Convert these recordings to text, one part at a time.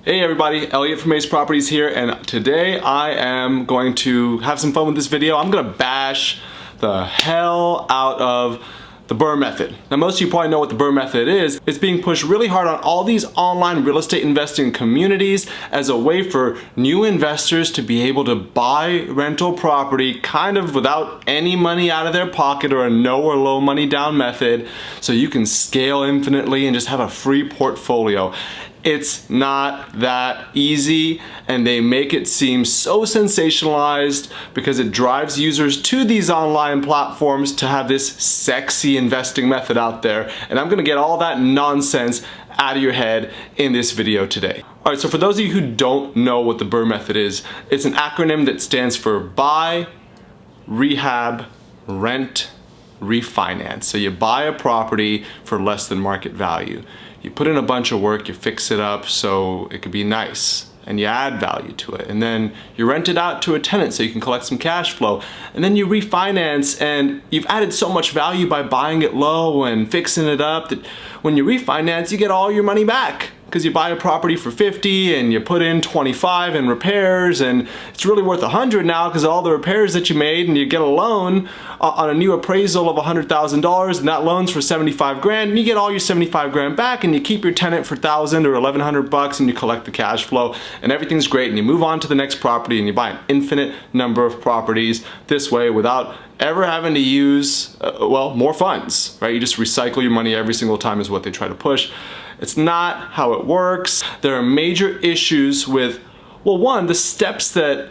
Hey everybody, Elliot from Ace Properties here, and today I am going to have some fun with this video. I'm gonna bash the hell out of the BRRR method. Now most of you probably know what the BRRR method is. It's being pushed really hard on all these online real estate investing communities as a way for new investors to be able to buy rental property kind of without any money out of their pocket or a no or low money down method, so you can scale infinitely and just have a free portfolio. It's not that easy, and they make it seem so sensationalized because it drives users to these online platforms to have this sexy investing method out there. And I'm gonna get all that nonsense out of your head in this video today. All right, so for those of you who don't know what the BRRR method is, it's an acronym that stands for buy, rehab, rent, refinance. So you buy a property for less than market value. You put in a bunch of work, you fix it up so it could be nice, and you add value to it. And then you rent it out to a tenant so you can collect some cash flow. And then you refinance, and you've added so much value by buying it low and fixing it up that when you refinance, you get all your money back. Because you buy a property for 50 and you put in 25 in repairs, and it's really worth 100 now because of all the repairs that you made, and you get a loan on a new appraisal of $100,000, and that loan's for 75 grand, and you get all your 75 grand back, and you keep your tenant for 1,000 or 1,100 bucks, and you collect the cash flow, and everything's great, and you move on to the next property, and you buy an infinite number of properties this way without ever having to use, more funds, right? You just recycle your money every single time is what they try to push. It's not how it works. There are major issues with, well, one, the steps that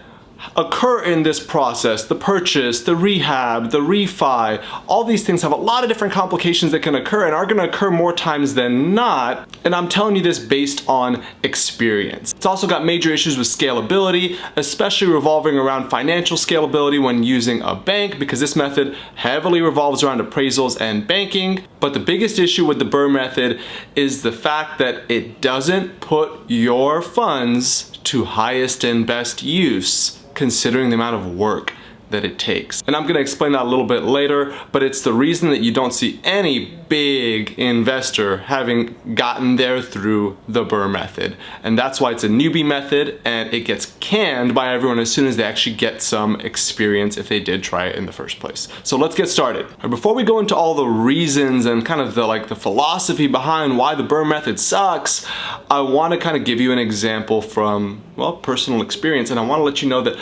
occur in this process, the purchase, the rehab, the refi, all these things have a lot of different complications that can occur and are gonna occur more times than not. And I'm telling you this based on experience. It's also got major issues with scalability, especially revolving around financial scalability when using a bank, because this method heavily revolves around appraisals and banking. But the biggest issue with the BRRR method is the fact that it doesn't put your funds to highest and best use, considering the amount of work that it takes. And I'm gonna explain that a little bit later, but it's the reason that you don't see any big investor having gotten there through the BRRR method. And that's why it's a newbie method, and it gets canned by everyone as soon as they actually get some experience if they did try it in the first place. So let's get started. Before we go into all the reasons and kind of the philosophy behind why the BRRR method sucks, I wanna kind of give you an example from, well, personal experience, and I wanna let you know that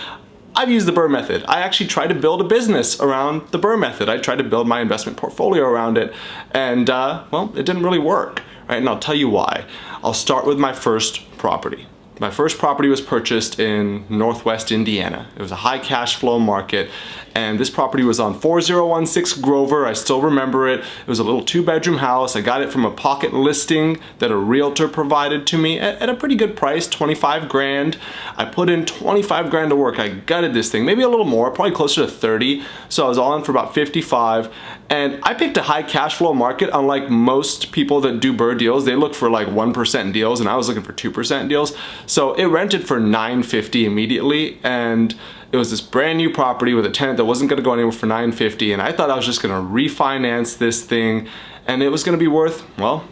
I've used the BRRR method. I actually tried to build a business around the BRRR method. I tried to build my investment portfolio around it, and well, it didn't really work, right? And I'll tell you why. I'll start with my first property. My first property was purchased in Northwest Indiana. It was a high cash flow market, and this property was on 4016 Grover. I still remember it. It was a little 2-bedroom house. I got it from a pocket listing that a realtor provided to me at a pretty good price, 25 grand. I put in 25 grand to work. I gutted this thing, maybe a little more, probably closer to 30. So I was all in for about 55. And I picked a high cash flow market. Unlike most people that do BRRRR deals, they look for like 1% deals, and I was looking for 2% deals. So it rented for $950 immediately, and it was this brand new property with a tenant that wasn't gonna go anywhere for $950, and I thought I was just gonna refinance this thing, and it was gonna be worth, well,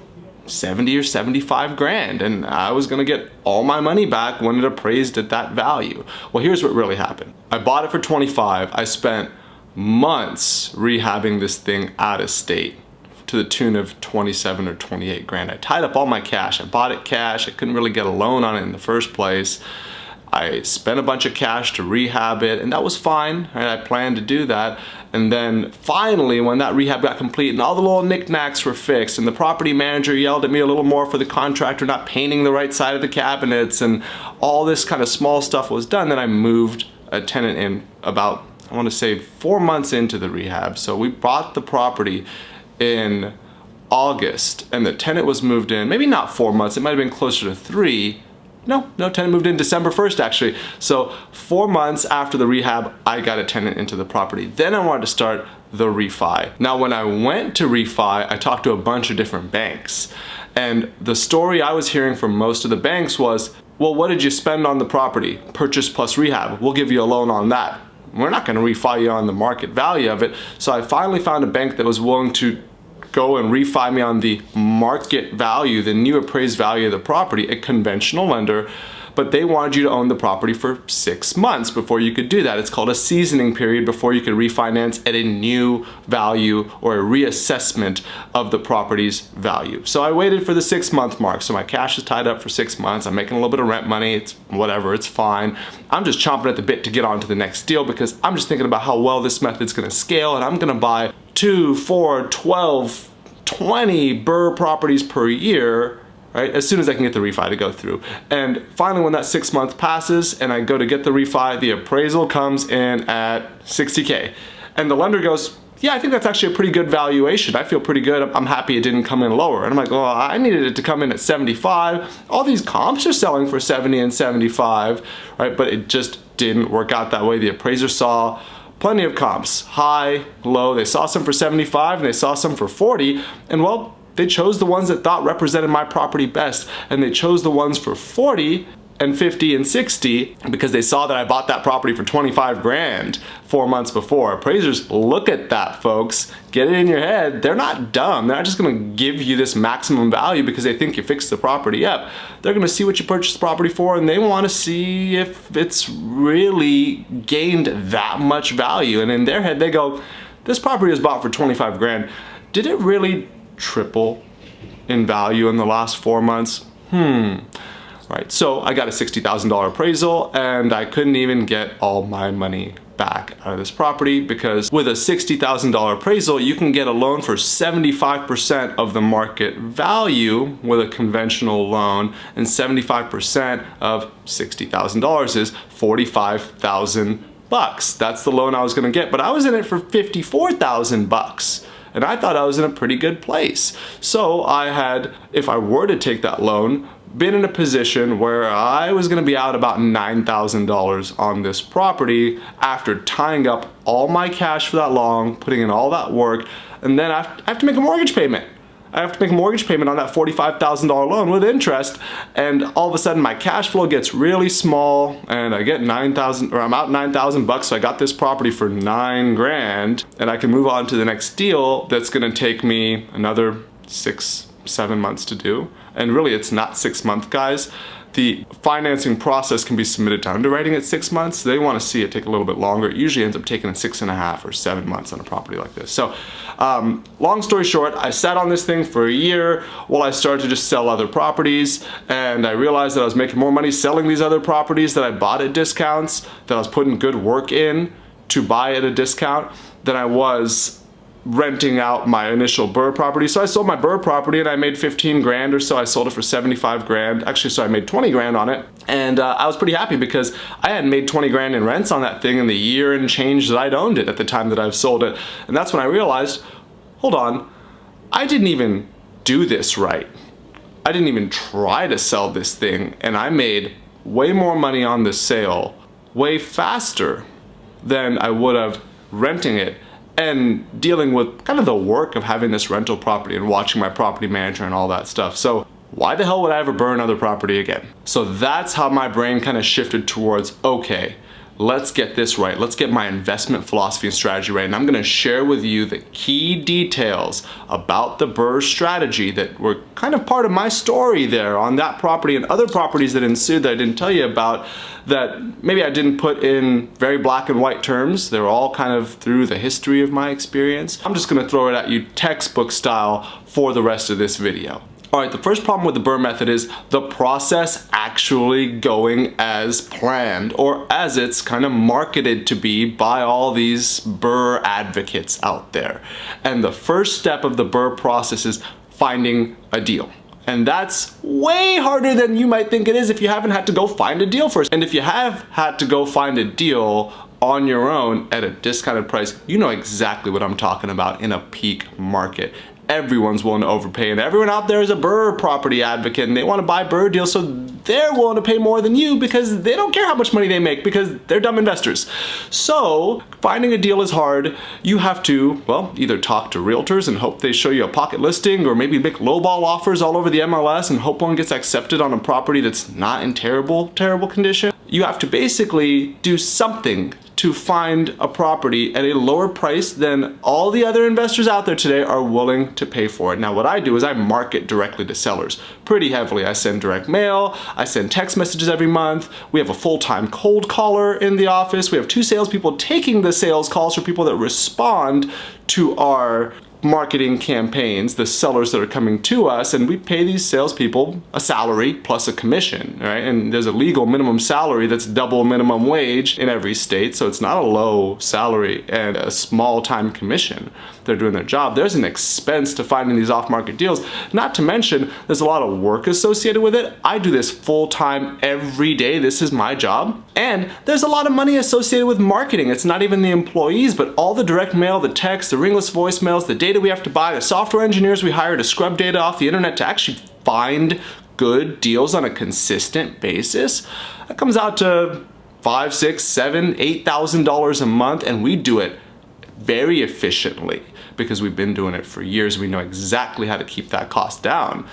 70 or 75 grand, and I was gonna get all my money back when it appraised at that value. Well, here's what really happened. I bought it for 25. I spent months rehabbing this thing out of state to the tune of 27 or 28 grand. I tied up all my cash. I bought it cash. I couldn't really get a loan on it in the first place. I spent a bunch of cash to rehab it, and that was fine. Right? I planned to do that. And then finally, when that rehab got complete and all the little knickknacks were fixed, and the property manager yelled at me a little more for the contractor not painting the right side of the cabinets, and all this kind of small stuff was done, then I moved a tenant in about, I want to say, 4 months into the rehab. So we bought the property in August, and the tenant was moved in, maybe not 4 months, it might have been closer to 3. No, tenant moved in December 1st actually. So 4 months after the rehab, I got a tenant into the property. Then I wanted to start the refi. Now when I went to refi, I talked to a bunch of different banks. And the story I was hearing from most of the banks was, well, what did you spend on the property? Purchase plus rehab, we'll give you a loan on that. We're not gonna refi you on the market value of it. So I finally found a bank that was willing to go and refi me on the market value, the new appraised value of the property, a conventional lender, but they wanted you to own the property for 6 months before you could do that. It's called a seasoning period before you could refinance at a new value or a reassessment of the property's value. So I waited for the 6-month mark. So my cash is tied up for 6 months. I'm making a little bit of rent money. It's whatever, it's fine. I'm just chomping at the bit to get on to the next deal because I'm just thinking about how well this method's gonna scale, and I'm gonna buy 2, 4, 12, 20 BRRRR properties per year, right, as soon as I can get the refi to go through. And finally, when that 6 month passes and I go to get the refi, the appraisal comes in at 60K. And the lender goes, yeah, I think that's actually a pretty good valuation. I feel pretty good. I'm happy it didn't come in lower. And I'm like, well, I needed it to come in at 75. All these comps are selling for 70 and 75, right? But it just didn't work out that way. The appraiser saw plenty of comps, high, low. They saw some for 75 and they saw some for 40. And well, they chose the ones that thought represented my property best, and they chose the ones for 40 and 50 and 60 because they saw that I bought that property for 25 grand 4 months before. Appraisers look at that, folks. Get it in your head. They're not dumb. They're not just gonna give you this maximum value because they think you fixed the property up. They're gonna see what you purchased the property for, and they wanna see if it's really gained that much value. And in their head, they go, this property was bought for 25 grand. Did it really triple in value in the last 4 months? Right, so I got a $60,000 appraisal and I couldn't even get all my money back out of this property because with a $60,000 appraisal, you can get a loan for 75% of the market value with a conventional loan, and 75% of $60,000 is $45,000. That's the loan I was gonna get, but I was in it for $54,000. And I thought I was in a pretty good place. So I had, if I were to take that loan, been in a position where I was gonna be out about $9,000 on this property after tying up all my cash for that long, putting in all that work, and then I have to make a mortgage payment. I have to make a mortgage payment on that $45,000 loan with interest, and all of a sudden my cash flow gets really small and I get $9,000, or I'm out $9,000, so I got this property for 9 grand, and I can move on to the next deal that's gonna take me another 6, 7 months to do. And really it's not 6 months, guys. The financing process can be submitted to underwriting at 6 months. They want to see it take a little bit longer. It usually ends up taking 6.5 or 7 months on a property like this. So long story short, I sat on this thing for a year while I started to just sell other properties, and I realized that I was making more money selling these other properties that I bought at discounts, that I was putting good work in to buy at a discount, than I was renting out my initial BRRRR property. So I sold my BRRRR property and I made 15 grand or so. I sold it for 75 grand. Actually, so I made 20 grand on it. And I was pretty happy because I hadn't made 20 grand in rents on that thing in the year and change that I'd owned it at the time that I've sold it. And that's when I realized, hold on, I didn't even do this right. I didn't even try to sell this thing, and I made way more money on the sale, way faster than I would have renting it and dealing with kind of the work of having this rental property and watching my property manager and all that stuff. So why the hell would I ever burn another property again? So that's how my brain kind of shifted towards, okay, let's get this right. Let's get my investment philosophy and strategy right. And I'm gonna share with you the key details about the BRRRR strategy that were kind of part of my story there on that property and other properties that ensued that I didn't tell you about, that maybe I didn't put in very black and white terms. They were all kind of through the history of my experience. I'm just gonna throw it at you textbook style for the rest of this video. All right, the first problem with the BRRRR method is the process actually going as planned, or as it's kind of marketed to be by all these BRRRR advocates out there. And the first step of the BRRRR process is finding a deal. And that's way harder than you might think it is if you haven't had to go find a deal first. And if you have had to go find a deal on your own at a discounted price, you know exactly what I'm talking about in a peak market. Everyone's willing to overpay, and everyone out there is a BRRRR property advocate, and they want to buy BRRRR deals, so they're willing to pay more than you because they don't care how much money they make because they're dumb investors. So finding a deal is hard. You have to, well, either talk to realtors and hope they show you a pocket listing, or maybe make lowball offers all over the MLS and hope one gets accepted on a property that's not in terrible condition. You have to basically do something to find a property at a lower price than all the other investors out there today are willing to pay for it. Now what I do is I market directly to sellers pretty heavily. I send direct mail, I send text messages every month, we have a full-time cold caller in the office, we have 2 salespeople taking the sales calls for people that respond to our marketing campaigns, the sellers that are coming to us, and we pay these salespeople a salary plus a commission, right? And there's a legal minimum salary that's double minimum wage in every state, so it's not a low salary and a small time commission. They're doing their job. There's an expense to finding these off-market deals, not to mention there's a lot of work associated with it. I do this full-time every day. This is my job. And there's a lot of money associated with marketing. It's not even the employees, but all the direct mail, the text, the ringless voicemails, the data we have to buy, the software engineers we hire to scrub data off the internet to actually find good deals on a consistent basis. That comes out to $5,000, $6,000, $7,000, $8,000 a month, and we do it very efficiently because we've been doing it for years. We know exactly how to keep that cost down.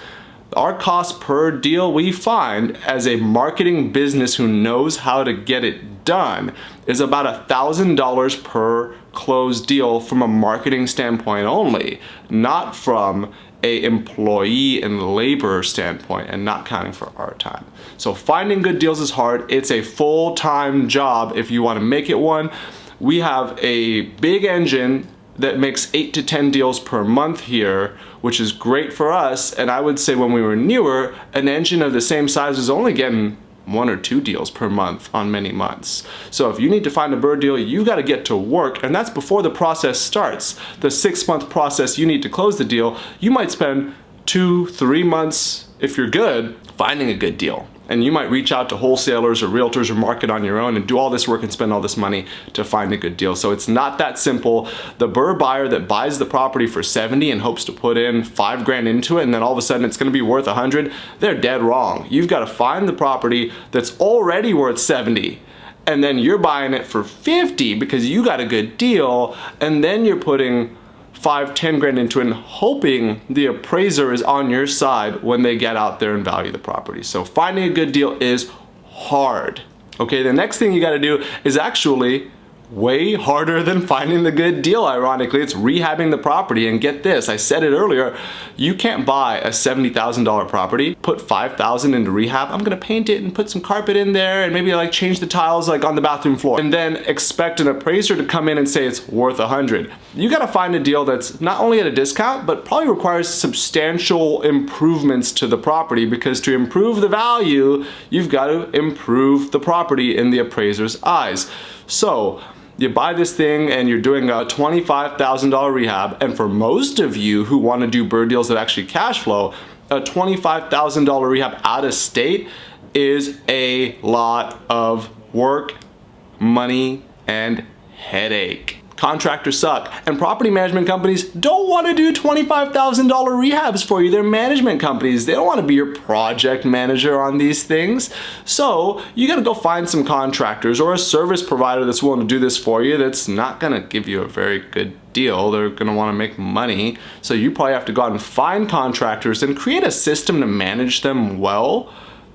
Our cost per deal we find as a marketing business who knows how to get it done is about $1,000 per closed deal from a marketing standpoint only, not from a employee and labor standpoint, and not counting for our time. So finding good deals is hard. It's a full-time job if you want to make it one. We have a big engine that makes 8 to 10 deals per month here, which is great for us. And I would say when we were newer, an engine of the same size was only getting 1 or 2 deals per month on many months. So if you need to find a BRRRR deal, you got to get to work, and that's before the process starts. The 6-month process you need to close the deal, you might spend 2-3 months, if you're good, finding a good deal. And you might reach out to wholesalers or realtors or market on your own and do all this work and spend all this money to find a good deal. So it's not that simple. The BRRRR buyer that buys the property for 70 and hopes to put in $5,000 into it and then all of a sudden it's gonna be worth 100, they're dead wrong. You've got to find the property that's already worth 70 and then you're buying it for 50 because you got a good deal, and then you're putting $5,000-$10,000 into it and hoping the appraiser is on your side when they get out there and value the property. So finding a good deal is hard. Okay, the next thing you got to do is actually way harder than finding the good deal, ironically. It's rehabbing the property. And get this, I said it earlier, you can't buy a $70,000 property, put $5,000 into rehab. I'm gonna paint it and put some carpet in there and maybe like change the tiles like on the bathroom floor, and then expect an appraiser to come in and say it's worth 100. You gotta find a deal that's not only at a discount, but probably requires substantial improvements to the property, because to improve the value, you've got to improve the property in the appraiser's eyes. So you buy this thing and you're doing a $25,000 rehab, and for most of you who want to do BRRRR deals that actually cash flow, a $25,000 rehab out of state is a lot of work, money, and headache. Contractors suck, and property management companies don't want to do $25,000 rehabs for you. They're management companies. They don't want to be your project manager on these things. So you got to go find some contractors or a service provider that's willing to do this for you that's not going to give you a very good deal. They're going to want to make money. So you probably have to go out and find contractors and create a system to manage them well,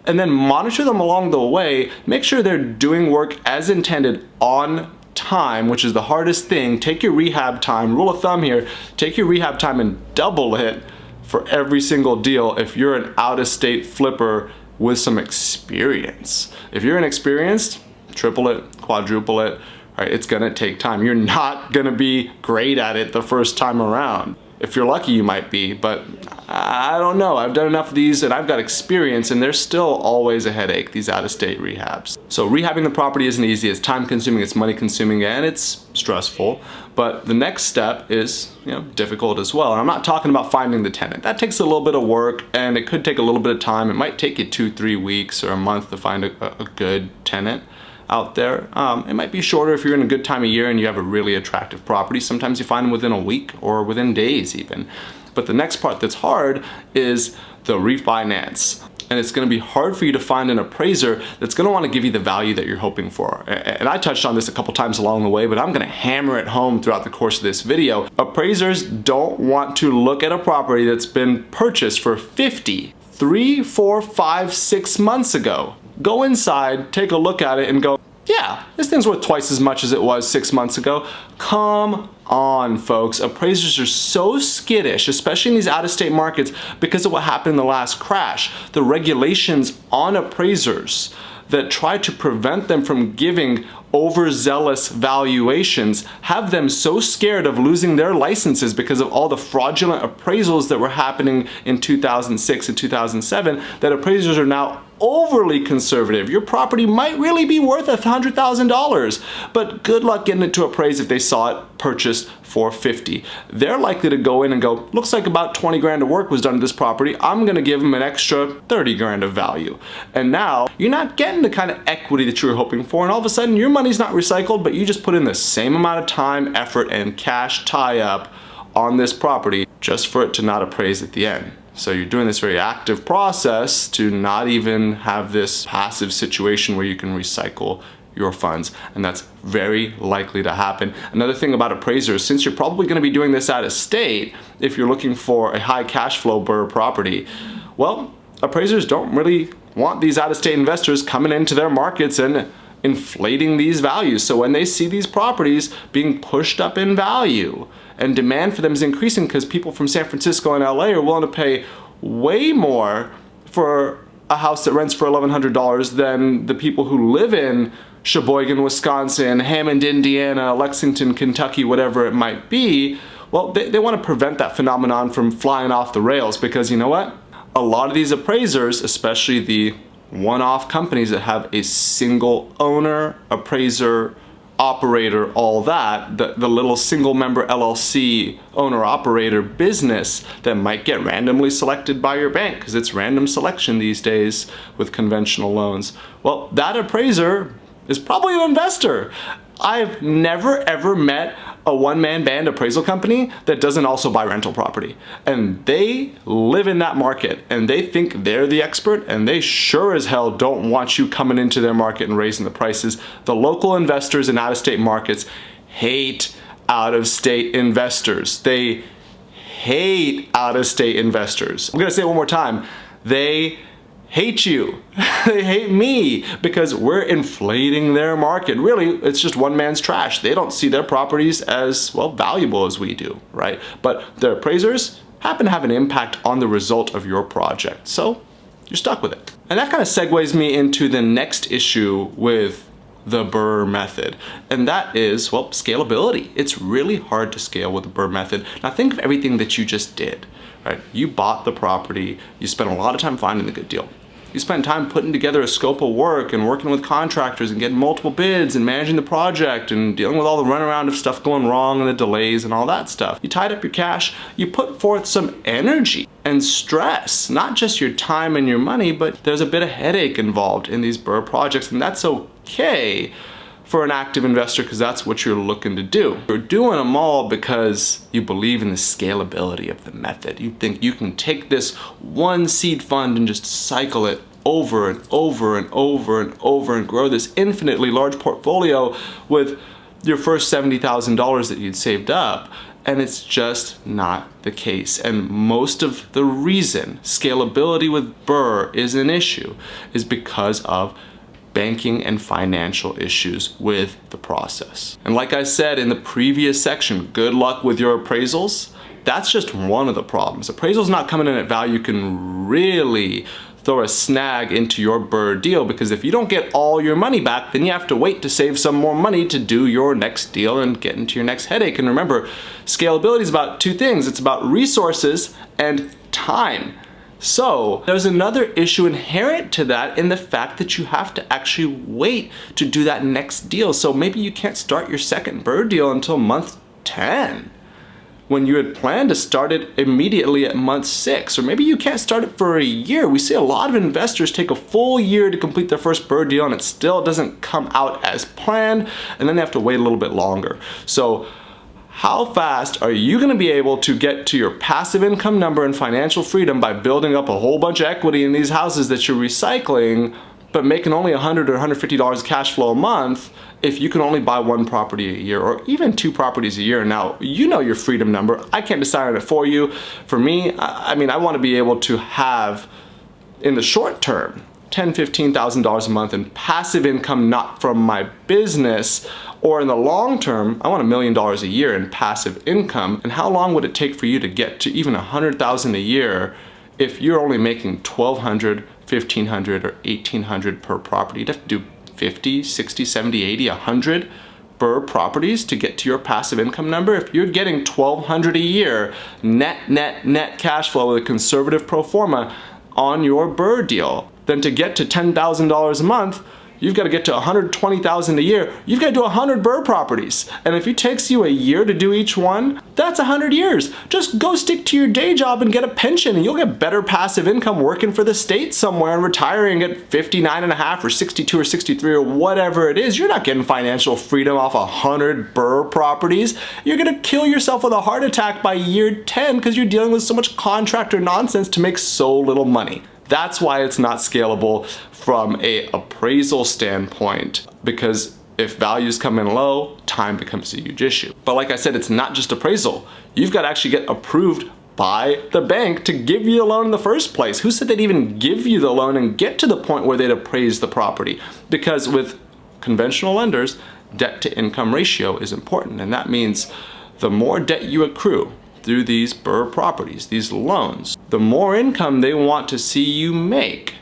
and then monitor them along the way. Make sure they're doing work as intended on time, which is the hardest thing. Take your rehab time, rule of thumb here, take your rehab time and double it for every single deal if you're an out-of-state flipper with some experience. If you're inexperienced, triple it, quadruple it, right? It's gonna take time. You're not gonna be great at it the first time around. If you're lucky, you might be, but I don't know. I've done enough of these and I've got experience, and they're still always a headache, these out-of-state rehabs. So rehabbing the property isn't easy. It's time-consuming, it's money-consuming, and it's stressful. But the next step is, difficult as well. And I'm not talking about finding the tenant. That takes a little bit of work, and it could take a little bit of time. It might take you 2-3 weeks or a month to find a good tenant out there. It might be shorter if you're in a good time of year and you have a really attractive property. Sometimes you find them within a week or within days even. But the next part that's hard is the refinance. And it's going to be hard for you to find an appraiser that's going to want to give you the value that you're hoping for. And I touched on this a couple times along the way, but I'm going to hammer it home throughout the course of this video. Appraisers don't want to look at a property that's been purchased for 50, 3, 4, 5, 6 months ago. Go inside, take a look at it and go, yeah, this thing's worth twice as much as it was 6 months ago. Come on, folks. Appraisers are so skittish, especially in these out-of-state markets, because of what happened in the last crash. The regulations on appraisers that try to prevent them from giving overzealous valuations have them so scared of losing their licenses because of all the fraudulent appraisals that were happening in 2006 and 2007 that appraisers are now overly conservative. Your property might really be worth $100,000, but good luck getting it to appraise if they saw it purchased for $50,000. They're likely to go in and go, looks like about 20 grand of work was done to this property. I'm gonna give them an extra 30 grand of value. And now you're not getting the kind of equity that you were hoping for, and all of a sudden your money's not recycled, but you just put in the same amount of time, effort, and cash tie-up on this property just for it to not appraise at the end. So you're doing this very active process to not even have this passive situation where you can recycle your funds, and that's very likely to happen. Another thing about appraisers, since you're probably going to be doing this out of state, if you're looking for a high cash flow BRRRR property, well, appraisers don't really want these out-of-state investors coming into their markets and inflating these values. So when they see these properties being pushed up in value and demand for them is increasing because people from San Francisco and LA are willing to pay way more for a house that rents for $1,100 than the people who live in Sheboygan, Wisconsin, Hammond, Indiana, Lexington, Kentucky, whatever it might be, well, they want to prevent that phenomenon from flying off the rails, because you know what? A lot of these appraisers, especially the one-off companies that have a single owner, appraiser, operator, all that, the little single member LLC owner-operator business that might get randomly selected by your bank, because it's random selection these days with conventional loans. Well, that appraiser is probably an investor. I've never ever met a one-man band appraisal company that doesn't also buy rental property. And they live in that market and they think they're the expert, and they sure as hell don't want you coming into their market and raising the prices. The local investors in out-of-state markets hate out-of-state investors. They hate out-of-state investors. I'm gonna say it one more time. They hate you. They hate me because we're inflating their market. Really, it's just one man's trash. They don't see their properties as, well, valuable as we do, right? But their appraisers happen to have an impact on the result of your project. So you're stuck with it. And that kind of segues me into the next issue with the BRRRR method, and that is, well, scalability. It's really hard to scale with the BRRRR method. Now think of everything that you just did, right? You bought the property, you spent a lot of time finding the good deal. You spend time putting together a scope of work and working with contractors and getting multiple bids and managing the project and dealing with all the runaround of stuff going wrong and the delays and all that stuff. You tied up your cash, you put forth some energy and stress, not just your time and your money, but there's a bit of headache involved in these BRRRR projects, and that's okay for an active investor because that's what you're looking to do. You're doing them all because you believe in the scalability of the method. You think you can take this one seed fund and just cycle it over and over and over and over and grow this infinitely large portfolio with your first $70,000 that you'd saved up. And it's just not the case. And most of the reason scalability with BRRRR is an issue is because of banking and financial issues with the process. And like I said in the previous section, good luck with your appraisals. That's just one of the problems. Appraisals not coming in at value can really throw a snag into your BRRRR deal, because if you don't get all your money back, then you have to wait to save some more money to do your next deal and get into your next headache. And remember, scalability is about two things. It's about resources and time. So there's another issue inherent to that in the fact that you have to actually wait to do that next deal. So maybe you can't start your second BRRRR deal until month 10 when you had planned to start it immediately at month 6, or maybe you can't start it for a year. We see a lot of investors take a full year to complete their first BRRRR deal and it still doesn't come out as planned, and then they have to wait a little bit longer. So how fast are you going to be able to get to your passive income number and financial freedom by building up a whole bunch of equity in these houses that you're recycling, but making only $100 or $150 cash flow a month if you can only buy one property a year or even 2 properties a year? Now, you know your freedom number. I can't decide on it for you. For me, I mean, I want to be able to have, in the short term, $10,000, $15,000 a month in passive income, not from my business, or in the long term, I want $1 million a year in passive income. And how long would it take for you to get to even $100,000 a year if you're only making $1,200, $1,500, or $1,800 per property? You'd have to do 50, 60, 70, 80, 100 BRRRR properties to get to your passive income number. If you're getting $1,200 a year net cash flow with a conservative pro forma on your BRRRR deal, then to get to $10,000 a month, you've got to get to $120,000 a year. You've got to do 100 BRRRR properties. And if it takes you a year to do each one, that's 100 years. Just go stick to your day job and get a pension, and you'll get better passive income working for the state somewhere and retiring at 59 and a half or 62 or 63 or whatever it is. You're not getting financial freedom off 100 BRRRR properties. You're going to kill yourself with a heart attack by year 10 because you're dealing with so much contractor nonsense to make so little money. That's why it's not scalable from an appraisal standpoint, because if values come in low, time becomes a huge issue. But like I said, it's not just appraisal. You've got to actually get approved by the bank to give you the loan in the first place. Who said they'd even give you the loan and get to the point where they'd appraise the property? Because with conventional lenders, debt to income ratio is important, and that means the more debt you accrue through these BRRRR properties, these loans, the more income they want to see you make,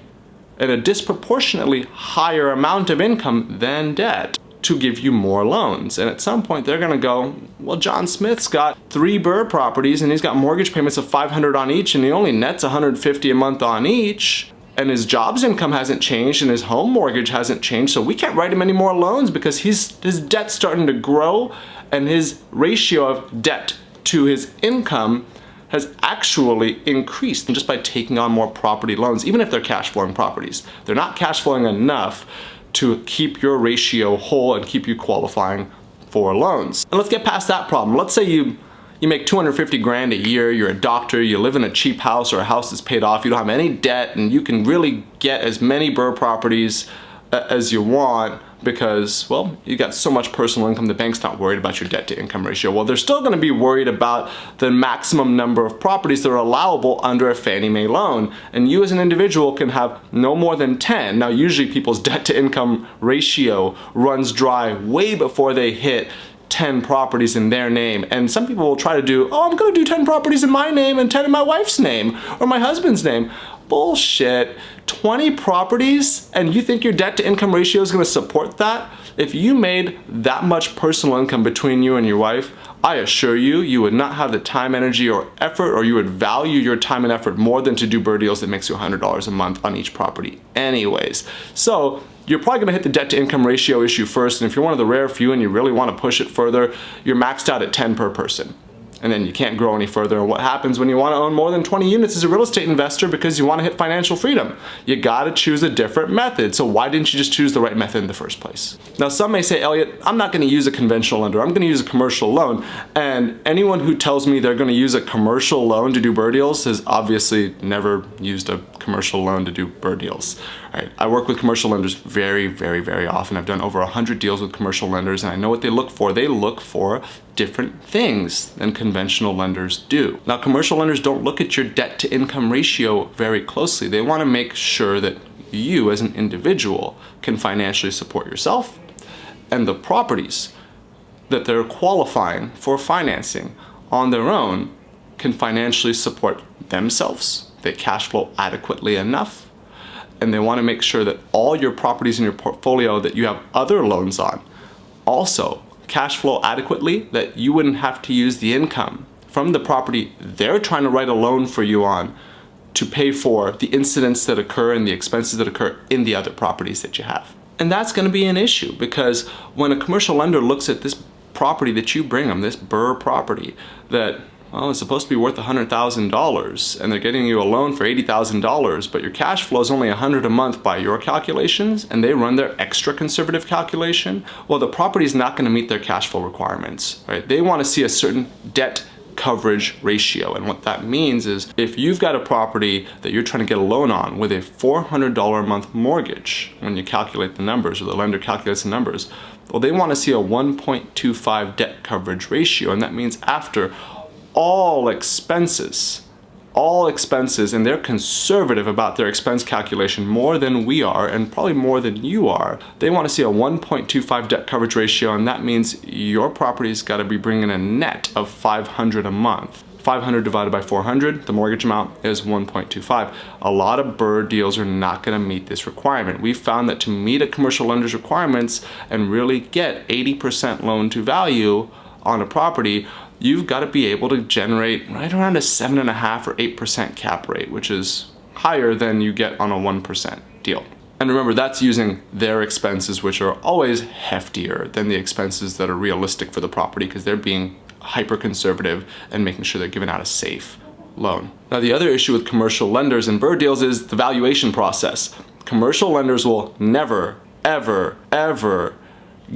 and a disproportionately higher amount of income than debt to give you more loans. And at some point they're gonna go, well, John Smith's got 3 BRRRR properties and he's got mortgage payments of $500 on each and he only nets $150 a month on each, and his job's income hasn't changed and his home mortgage hasn't changed, so we can't write him any more loans because his debt's starting to grow and his ratio of debt to his income has actually increased just by taking on more property loans, even if they're cash flowing properties. They're not cash flowing enough to keep your ratio whole and keep you qualifying for loans. And let's get past that problem. Let's say you make 250 grand a year, you're a doctor, you live in a cheap house or a house that's paid off, you don't have any debt, and you can really get as many BRRRR properties as you want because, well, you got so much personal income, the bank's not worried about your debt to income ratio. Well, they're still gonna be worried about the maximum number of properties that are allowable under a Fannie Mae loan. And you as an individual can have no more than 10. Now, usually people's debt to income ratio runs dry way before they hit 10 properties in their name. And some people will try to do, oh, I'm gonna do 10 properties in my name and 10 in my wife's name or my husband's name. Bullshit. 20 properties and you think your debt to income ratio is going to support that? If you made that much personal income between you and your wife, I assure you, you would not have the time, energy, or effort, or you would value your time and effort more than to do BRRRR deals that makes you $100 a month on each property anyways. So you're probably going to hit the debt to income ratio issue first, and if you're one of the rare few and you really want to push it further, you're maxed out at 10 per person. And then you can't grow any further. And what happens when you want to own more than 20 units as a real estate investor because you want to hit financial freedom? You got to choose a different method. So why didn't you just choose the right method in the first place? Now, some may say, Elliot, I'm not going to use a conventional lender. I'm going to use a commercial loan. And anyone who tells me they're going to use a commercial loan to do BRRRR deals has obviously never used a commercial loan to do BRRRR deals. Right. I work with commercial lenders very, very, very often. I've done over 100 deals with commercial lenders, and I know what they look for. They look for different things than conventional lenders do. Now, commercial lenders don't look at your debt to income ratio very closely. They want to make sure that you as an individual can financially support yourself, and the properties that they're qualifying for financing on their own can financially support themselves. They cash flow adequately enough, and they want to make sure that all your properties in your portfolio that you have other loans on also cash flow adequately, that you wouldn't have to use the income from the property they're trying to write a loan for you on to pay for the incidents that occur and the expenses that occur in the other properties that you have. And that's going to be an issue because when a commercial lender looks at this property that you bring them, this BRRRR property that, well, it's supposed to be worth $100,000 and they're getting you a loan for $80,000, but your cash flow is only $100 a month by your calculations, and they run their extra conservative calculation, well, the property is not going to meet their cash flow requirements, right? They want to see a certain debt coverage ratio, and what that means is if you've got a property that you're trying to get a loan on with a $400 a month mortgage, when you calculate the numbers or the lender calculates the numbers, well, they want to see a 1.25 debt coverage ratio, and that means after all expenses, all expenses, and they're conservative about their expense calculation more than we are, and probably more than you are. They want to see a 1.25 debt coverage ratio, and that means your property's got to be bringing a net of $500 a month. 500 divided by 400, the mortgage amount is 1.25. A lot of BRRRR deals are not going to meet this requirement. We found that to meet a commercial lender's requirements and really get 80% loan to value on a property, you've got to be able to generate right around a 7.5 or 8% cap rate, which is higher than you get on a 1% deal. And remember, that's using their expenses, which are always heftier than the expenses that are realistic for the property, because they're being hyper conservative and making sure they're giving out a safe loan. Now, the other issue with commercial lenders and BRRRR deals is the valuation process. Commercial lenders will never, ever, ever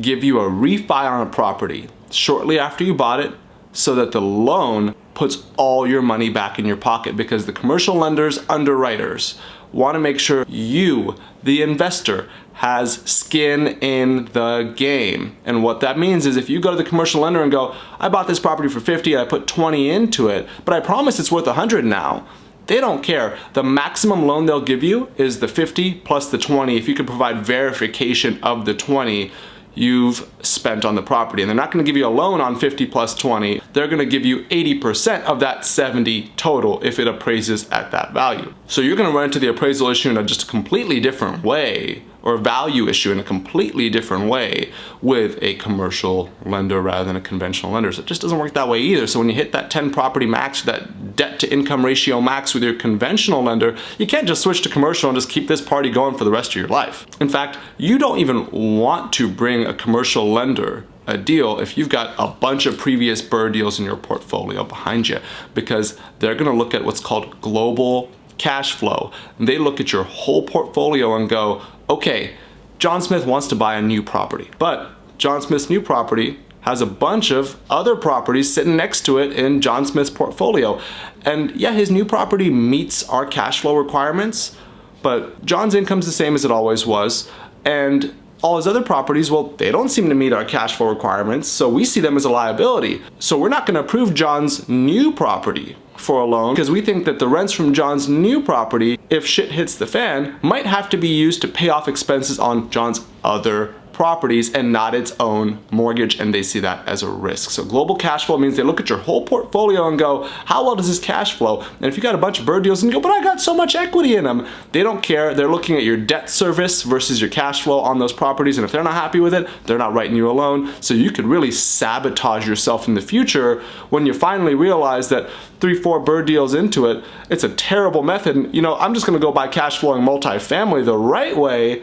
give you a refi on a property shortly after you bought it, so that the loan puts all your money back in your pocket, because the commercial lenders, underwriters, want to make sure you, the investor, has skin in the game. And what that means is if you go to the commercial lender and go, I bought this property for 50, I put 20 into it, but I promise it's worth 100 now. They don't care. The maximum loan they'll give you is the 50 plus the 20. If you can provide verification of the 20 you've spent on the property. And they're not gonna give you a loan on 50 plus 20. They're gonna give you 80% of that 70 total if it appraises at that value. So you're gonna run into the appraisal issue in just a completely different way, or value issue in a completely different way with a commercial lender rather than a conventional lender. So it just doesn't work that way either. So when you hit that 10 property max, that debt to income ratio max with your conventional lender, you can't just switch to commercial and just keep this party going for the rest of your life. In fact, you don't even want to bring a commercial lender a deal if you've got a bunch of previous BRRRR deals in your portfolio behind you, because they're gonna look at what's called global cash flow. And they look at your whole portfolio and go, okay, John Smith wants to buy a new property, but John Smith's new property has a bunch of other properties sitting next to it in John Smith's portfolio. And yeah, his new property meets our cash flow requirements, but John's income's the same as it always was. And all his other properties, well, they don't seem to meet our cash flow requirements, so we see them as a liability. So we're not gonna approve John's new property for a loan, because we think that the rents from John's new property, if shit hits the fan, might have to be used to pay off expenses on John's other properties and not its own mortgage, and they see that as a risk. So global cash flow means they look at your whole portfolio and go, how well does this cash flow? And if you got a bunch of BRRRR deals and you go, but I got so much equity in them, they don't care. They're looking at your debt service versus your cash flow on those properties, and if they're not happy with it, they're not writing you a loan. So you could really sabotage yourself in the future when you finally realize that 3-4 BRRRR deals into it, it's a terrible method. And, you know, I'm just gonna go buy cash flowing multifamily the right way.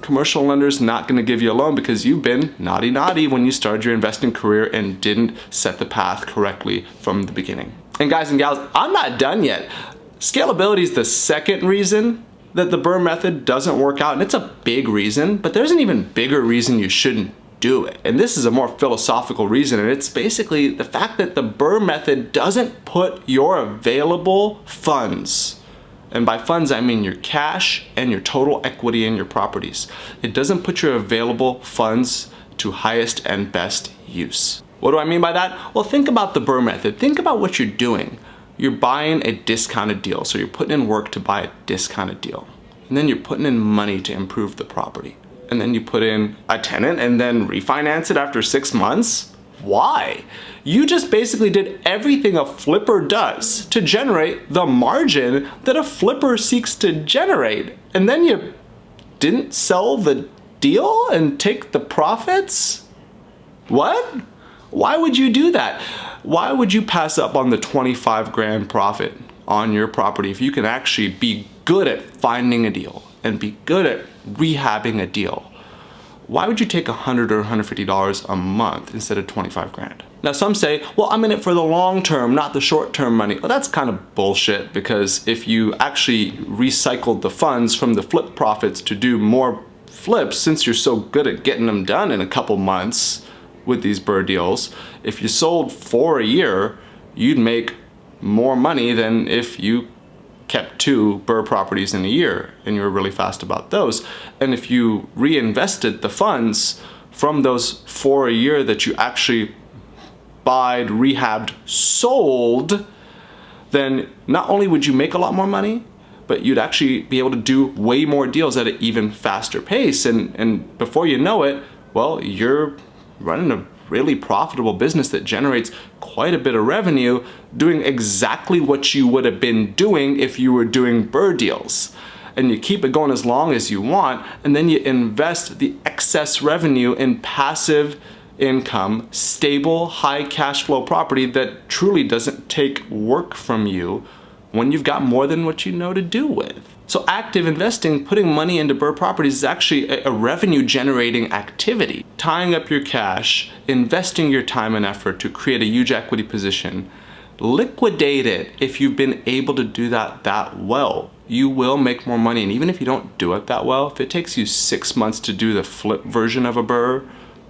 Commercial lender's not gonna give you a loan because you've been naughty when you started your investing career and didn't set the path correctly from the beginning. And guys and gals, I'm not done yet. Scalability is the second reason that the BRRRR method doesn't work out, and it's a big reason, but there's an even bigger reason you shouldn't do it. And this is a more philosophical reason, and it's basically the fact that the BRRRR method doesn't put your available funds, and by funds I mean your cash and your total equity in your properties, it doesn't put your available funds to highest and best use. What do I mean by that? Well, think about the BRRRR method. Think about what you're doing. You're buying a discounted deal, so you're putting in work to buy a discounted deal, and then you're putting in money to improve the property, and then you put in a tenant and then refinance it after 6 months. Why? You just basically did everything a flipper does to generate the margin that a flipper seeks to generate, and then you didn't sell the deal and take the profits? What? Why would you do that? Why would you pass up on the 25 grand profit on your property if you can actually be good at finding a deal and be good at rehabbing a deal? Why would you take $100 or $150 a month instead of 25 grand? Now some say, well, I'm in it for the long term, not the short term money. Well, that's kind of bullshit, because if you actually recycled the funds from the flip profits to do more flips, since you're so good at getting them done in a couple months with these BRRRR deals, if you sold 4 a year, you'd make more money than if you kept 2 BRRRR properties in a year and you were really fast about those. And if you reinvested the funds from those 4 a year that you actually buyed, rehabbed, sold, then not only would you make a lot more money, but you'd actually be able to do way more deals at an even faster pace. And before you know it, well, you're running a really profitable business that generates quite a bit of revenue, doing exactly what you would have been doing if you were doing BRRRR deals. And you keep it going as long as you want, and then you invest the excess revenue in passive income, stable, high cash flow property that truly doesn't take work from you when you've got more than what you know to do with. So active investing, putting money into BRRRR properties, is actually a revenue generating activity. Tying up your cash, investing your time and effort to create a huge equity position, liquidate it if you've been able to do that well. You will make more money, and even if you don't do it that well, if it takes you 6 months to do the flip version of a BRRRR,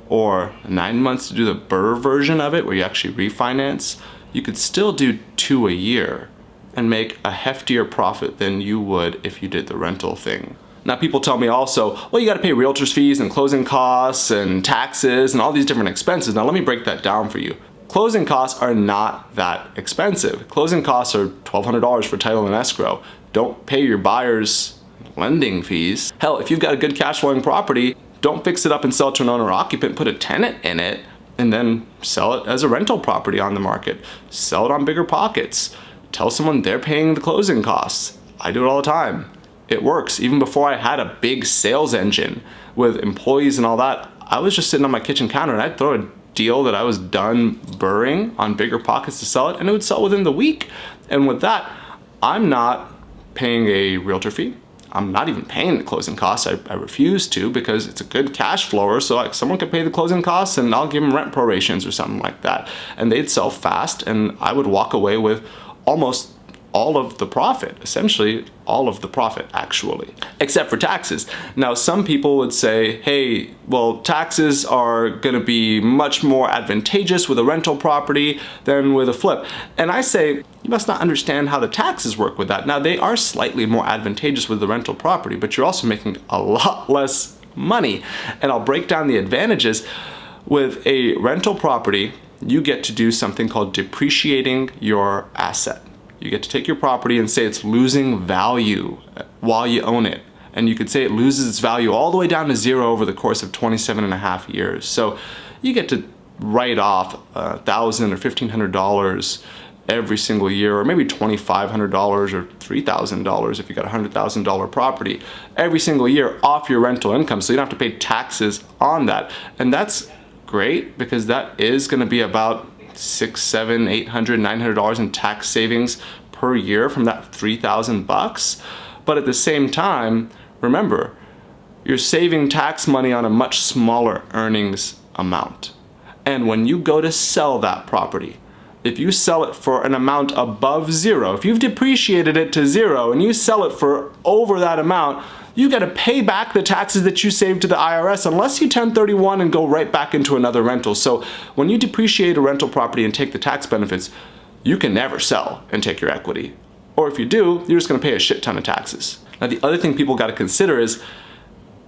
or 9 months to do the BRRRR version of it where you actually refinance, you could still do 2 a year and make a heftier profit than you would if you did the rental thing. Now people tell me also, well, you gotta pay realtor's fees and closing costs and taxes and all these different expenses. Now let me break that down for you. Closing costs are not that expensive. Closing costs are $1,200 for title and escrow. Don't pay your buyers lending fees. Hell, if you've got a good cash flowing property, don't fix it up and sell it to an owner occupant, put a tenant in it, and then sell it as a rental property on the market. Sell it on BiggerPockets. Tell someone they're paying the closing costs. I do it all the time. It works. Even before I had a big sales engine with employees and all that, I was just sitting on my kitchen counter and I'd throw a deal that I was done BRRRRing on BiggerPockets to sell it, and it would sell within the week. And with that, I'm not paying a realtor fee. I'm not even paying the closing costs. I refuse to, because it's a good cash flower, so like someone could pay the closing costs and I'll give them rent prorations or something like that. And they'd sell fast and I would walk away with almost all of the profit, essentially all of the profit actually, except for taxes. Now some people would say, hey, well, taxes are gonna be much more advantageous with a rental property than with a flip. And I say, you must not understand how the taxes work with that. Now they are slightly more advantageous with the rental property, but you're also making a lot less money. And I'll break down the advantages. With a rental property, you get to do something called depreciating your asset. You get to take your property and say it's losing value while you own it. And you could say it loses its value all the way down to zero over the course of 27.5 years. So you get to write off $1,000 or $1,500 every single year, or maybe $2,500 or $3,000 if you got a $100,000 property every single year off your rental income. So you don't have to pay taxes on that. And that's great, because that is going to be about $600, $700, $800, $900 in tax savings per year from that $3,000. But at the same time, remember, you're saving tax money on a much smaller earnings amount. And when you go to sell that property, if you sell it for an amount above zero, if you've depreciated it to zero and you sell it for over that amount, you got to pay back the taxes that you saved to the IRS unless you 1031 and go right back into another rental. So when you depreciate a rental property and take the tax benefits, you can never sell and take your equity. Or if you do, you're just going to pay a shit ton of taxes. Now the other thing people got to consider is,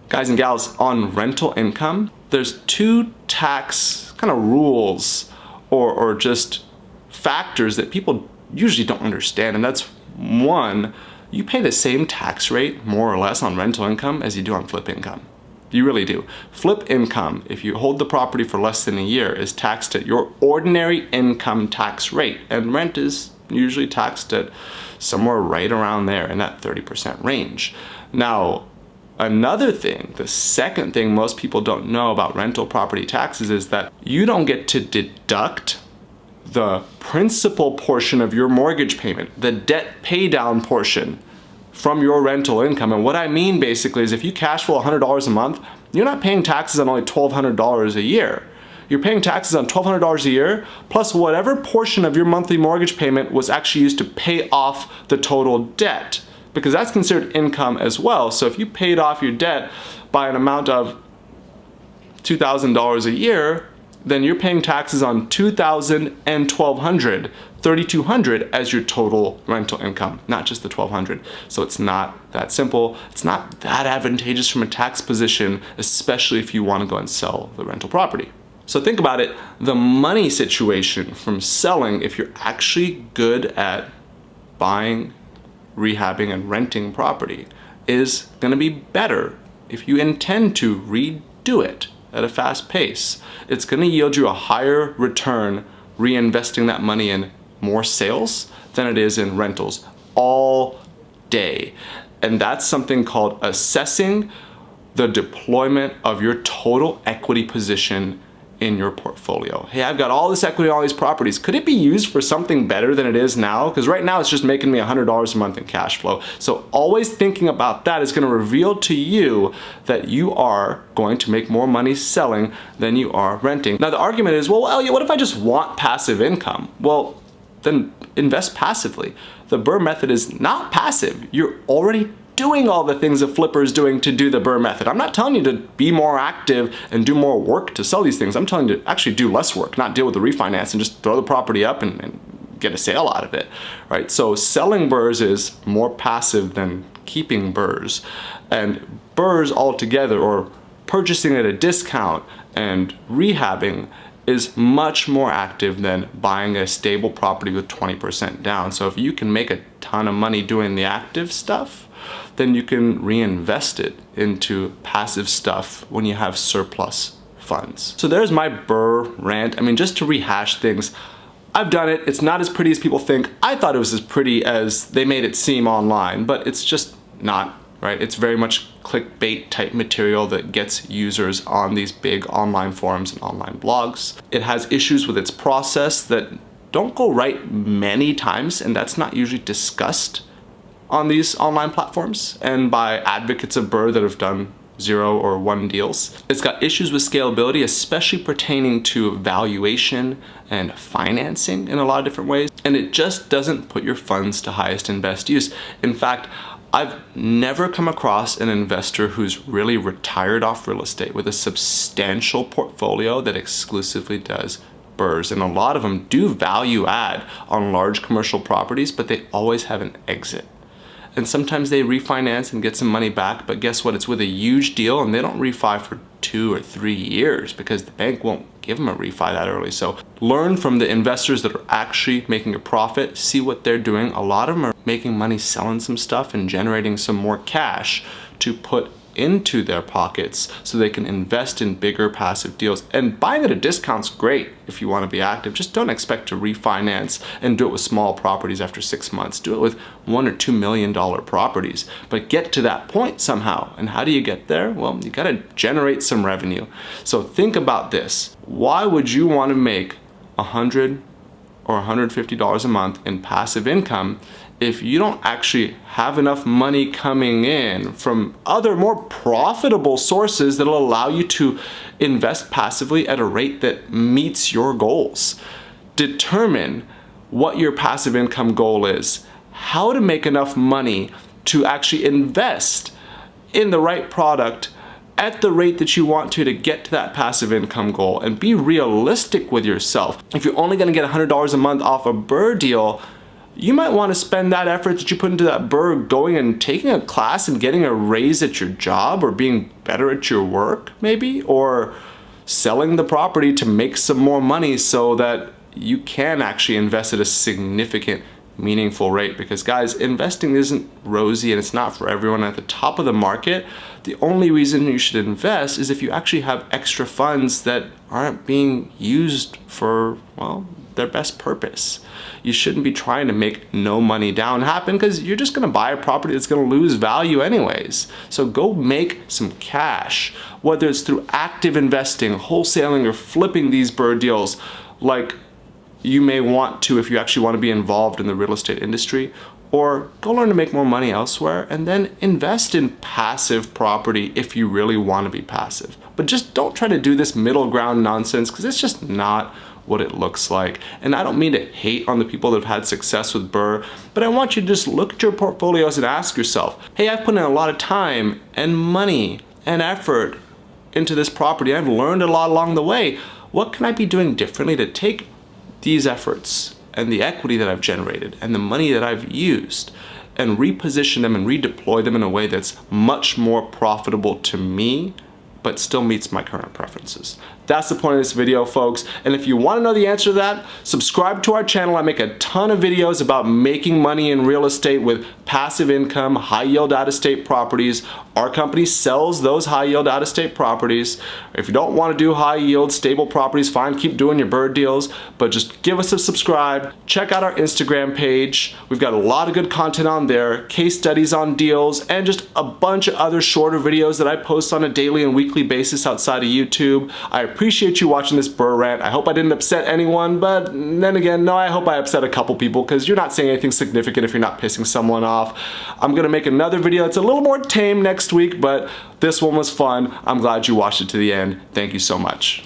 guys and gals, on rental income, there's 2 tax kind of rules or just factors that people usually don't understand. And that's, one, you pay the same tax rate more or less on rental income as you do on flip income. You really do. Flip income, if you hold the property for less than a year, is taxed at your ordinary income tax rate, and rent is usually taxed at somewhere right around there in that 30% range. Now, another thing, the second thing most people don't know about rental property taxes is that you don't get to deduct the principal portion of your mortgage payment, the debt pay down portion, from your rental income. And what I mean basically is, if you cash flow $100 a month, you're not paying taxes on only $1,200 a year. You're paying taxes on $1,200 a year plus whatever portion of your monthly mortgage payment was actually used to pay off the total debt, because that's considered income as well. So if you paid off your debt by an amount of $2,000 a year, then you're paying taxes on $2,000 and $1,200, $3,200 as your total rental income, not just the $1,200. So it's not that simple. It's not that advantageous from a tax position, especially if you want to go and sell the rental property. So think about it, the money situation from selling, if you're actually good at buying, rehabbing, and renting property is going to be better if you intend to redo it at a fast pace. It's going to yield you a higher return reinvesting that money in more sales than it is in rentals all day. And that's something called assessing the deployment of your total equity position in your portfolio. Hey, I've got all this equity, all these properties. Could it be used for something better than it is now? Because right now it's just making me $100 a month in cash flow. So always thinking about that is going to reveal to you that you are going to make more money selling than you are renting. Now the argument is, well, Elliot, what if I just want passive income? Well, then invest passively. The BRRRR method is not passive. You're already doing all the things a flipper is doing to do the BRRRR method. I'm not telling you to be more active and do more work to sell these things. I'm telling you to actually do less work, not deal with the refinance and just throw the property up and get a sale out of it, right? So selling BRRRRs is more passive than keeping BRRRRs. And BRRRRs altogether, or purchasing at a discount and rehabbing, is much more active than buying a stable property with 20% down. So if you can make a ton of money doing the active stuff, then you can reinvest it into passive stuff when you have surplus funds. So there's my BRRRR rant. I mean, just to rehash things, I've done it. It's not as pretty as people think. I thought it was as pretty as they made it seem online, but it's just not, right? It's very much clickbait type material that gets users on these big online forums and online blogs. It has issues with its process that don't go right many times, and that's not usually discussed on these online platforms and by advocates of BRRRR that have done 0 or 1 deals. It's got issues with scalability, especially pertaining to valuation and financing in a lot of different ways. And it just doesn't put your funds to highest and best use. In fact, I've never come across an investor who's really retired off real estate with a substantial portfolio that exclusively does BRRRRs. And a lot of them do value add on large commercial properties, but they always have an exit. And sometimes they refinance and get some money back, but guess what? It's with a huge deal and they don't refi for 2 or 3 years because the bank won't give them a refi that early. So learn from the investors that are actually making a profit, see what they're doing. A lot of them are making money selling some stuff and generating some more cash to put into their pockets so they can invest in bigger passive deals. And buying at a discount's great if you want to be active. Just don't expect to refinance and do it with small properties after 6 months. Do it with $1 or $2 million properties, but get to that point somehow. And how do you get there? Well, you got to generate some revenue. So think about this. Why would you want to make $100 or $150 a month in passive income if you don't actually have enough money coming in from other more profitable sources that'll allow you to invest passively at a rate that meets your goals? Determine what your passive income goal is, how to make enough money to actually invest in the right product at the rate that you want to get to that passive income goal, and be realistic with yourself. If you're only gonna get $100 a month off a BRRRR deal, you might want to spend that effort that you put into that BRRRR going and taking a class and getting a raise at your job, or being better at your work maybe, or selling the property to make some more money so that you can actually invest at a significant, meaningful rate. Because guys, investing isn't rosy and it's not for everyone. At the top of the market, the only reason you should invest is if you actually have extra funds that aren't being used for, well, their best purpose. You shouldn't be trying to make no money down happen, because you're just going to buy a property that's going to lose value anyways. So go make some cash, whether it's through active investing, wholesaling, or flipping these BRRRR deals like you may want to if you actually want to be involved in the real estate industry, or go learn to make more money elsewhere and then invest in passive property if you really want to be passive. But just don't try to do this middle ground nonsense, because it's just not what it looks like. And I don't mean to hate on the people that have had success with BRRRR, but I want you to just look at your portfolios and ask yourself, hey, I've put in a lot of time and money and effort into this property. I've learned a lot along the way. What can I be doing differently to take these efforts and the equity that I've generated and the money that I've used and reposition them and redeploy them in a way that's much more profitable to me but still meets my current preferences. That's the point of this video, folks. And if you want to know the answer to that, subscribe to our channel. I make a ton of videos about making money in real estate with passive income, high yield out-of-state properties. Our company sells those high yield out-of-state properties. If you don't want to do high yield stable properties, fine, keep doing your BRRRR deals, but just give us a subscribe. Check out our Instagram page. We've got a lot of good content on there, case studies on deals, and just a bunch of other shorter videos that I post on a daily and weekly basis outside of YouTube. I appreciate you watching this BRRRR rant. I hope I didn't upset anyone, but then again, no, I hope I upset a couple people because you're not saying anything significant if you're not pissing someone off. I'm gonna make another video that's a little more tame next week, but this one was fun. I'm glad you watched it to the end. Thank you so much.